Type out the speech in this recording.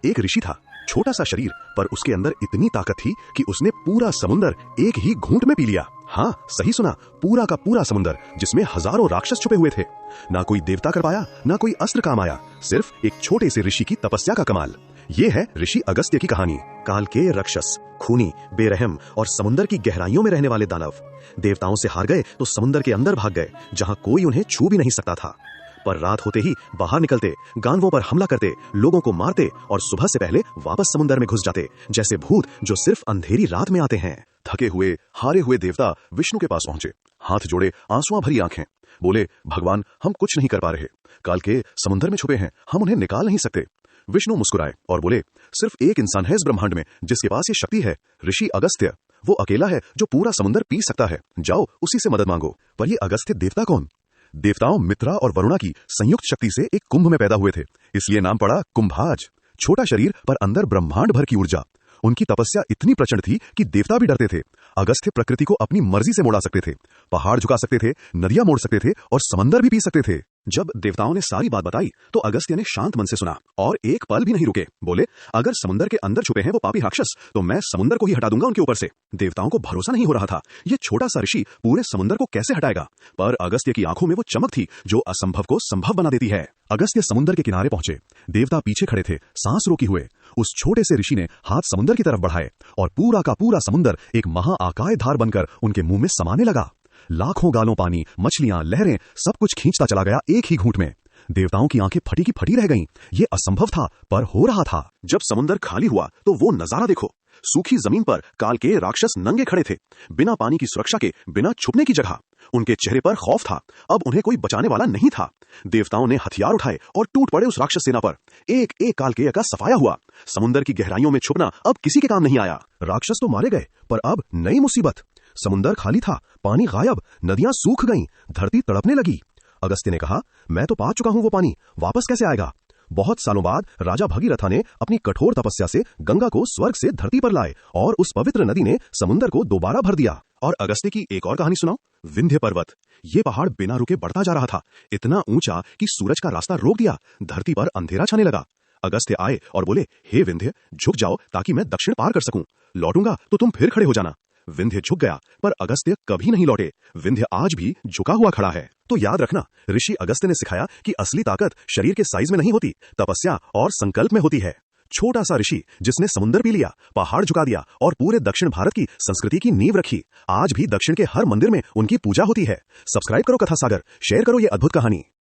एक ऋषि था, छोटा सा शरीर, पर उसके अंदर इतनी ताकत थी कि उसने पूरा समुंदर एक ही घूंट में पी लिया। हाँ, सही सुना, पूरा का पूरा समुंदर, जिसमें हजारों राक्षस छुपे हुए थे। ना कोई देवता कर पाया, ना कोई अस्त्र काम आया, सिर्फ एक छोटे से ऋषि की तपस्या का कमाल। ये है ऋषि अगस्त्य की कहानी। काल के राक्षस, खूनी, बेरहम और समुंदर की गहराइयों में रहने वाले दानव देवताओं से हार गए तो समुंदर के अंदर भाग गए, जहां कोई उन्हें छू भी नहीं सकता था। पर रात होते ही बाहर निकलते, गांवों पर हमला करते, लोगों को मारते और सुबह से पहले वापस समुंदर में घुस जाते, जैसे भूत जो सिर्फ अंधेरी रात में आते हैं। थके हुए, हारे हुए देवता विष्णु के पास पहुंचे, हाथ जोड़े, आंसुओं भरी आंखें, बोले, भगवान, हम कुछ नहीं कर पा रहे, काल के समुंदर में छुपे हैं, हम उन्हें निकाल नहीं सकते। विष्णु मुस्कुराए और बोले, सिर्फ एक इंसान है इस ब्रह्मांड में जिसके पास ये शक्ति है, ऋषि अगस्त्य। वो अकेला है जो पूरा समुंदर पी सकता है, जाओ उसी से मदद मांगो। पर ये अगस्त्य देवता कौन? देवताओं मित्रा और वरुणा की संयुक्त शक्ति से एक कुंभ में पैदा हुए थे, इसलिए नाम पड़ा कुंभाज। छोटा शरीर पर अंदर ब्रह्मांड भर की ऊर्जा। उनकी तपस्या इतनी प्रचंड थी कि देवता भी डरते थे। अगस्त्य प्रकृति को अपनी मर्जी से मोड़ा सकते थे, पहाड़ झुका सकते थे, नदियां मोड़ सकते थे और समंदर भी पी सकते थे। जब देवताओं ने सारी बात बताई तो अगस्त्य ने शांत मन से सुना और एक पल भी नहीं रुके। बोले, अगर समुंदर के अंदर छुपे हैं वो पापी राक्षस, तो मैं समुंदर को ही हटा दूंगा उनके ऊपर से। देवताओं को भरोसा नहीं हो रहा था, ये छोटा सा ऋषि पूरे समुंदर को कैसे हटाएगा। पर अगस्त्य की आंखों में वो चमक थी जो असंभव को संभव बना देती है। अगस्त्य समुंदर के किनारे पहुंचे, देवता पीछे खड़े थे, सांस रोकी हुए। उस छोटे से ऋषि ने हाथ समुंदर की तरफ बढ़ाए और पूरा का पूरा समुंदर एक महाआकाय धार बनकर उनके मुंह में समाने लगा। लाखों गालों पानी, मछलियां, लहरें, सब कुछ खींचता चला गया एक ही घूंट में। देवताओं की आंखें फटी की फटी रह गईं। ये असंभव था, पर हो रहा था। जब समुंदर खाली हुआ तो वो नजारा देखो। सूखी जमीन पर काल के राक्षस नंगे खड़े थे, बिना पानी की सुरक्षा के, बिना छुपने की जगह। उनके चेहरे पर खौफ था, अब उन्हें कोई बचाने वाला नहीं था। देवताओं ने हथियार उठाए और टूट पड़े उस राक्षस सेना पर। एक एक काल के का सफाया हुआ। समुंदर की गहराइयों में छुपना अब किसी के काम नहीं आया। राक्षस तो मारे गए, पर अब नई मुसीबत। समुंदर खाली था, पानी गायब, नदियां सूख गईं, धरती तड़पने लगी। अगस्त्य ने कहा, मैं तो पा चुका हूं वो पानी, वापस कैसे आएगा। बहुत सालों बाद राजा भगीरथा ने अपनी कठोर तपस्या से गंगा को स्वर्ग से धरती पर लाए और उस पवित्र नदी ने समुंदर को दोबारा भर दिया। और अगस्त्य की एक और कहानी सुनाओ। विंध्य पर्वत, ये पहाड़ बिना रुके बढ़ता जा रहा था, इतना ऊंचा कि सूरज का रास्ता रोक दिया, धरती पर अंधेरा छाने लगा। अगस्त्य आए और बोले, हे विंध्य, झुक जाओ ताकि मैं दक्षिण पार कर सकूं, लौटूंगा तो तुम फिर खड़े हो जाना। विंध्य झुक गया, पर अगस्त्य कभी नहीं लौटे। विंध्य आज भी झुका हुआ खड़ा है। तो याद रखना, ऋषि अगस्त्य ने सिखाया कि असली ताकत शरीर के साइज में नहीं होती, तपस्या और संकल्प में होती है। छोटा सा ऋषि जिसने समुंदर पी लिया, पहाड़ झुका दिया और पूरे दक्षिण भारत की संस्कृति की नींव रखी। आज भी दक्षिण के हर मंदिर में उनकी पूजा होती है। सब्सक्राइब करो कथा सागर, शेयर करो ये अद्भुत कहानी।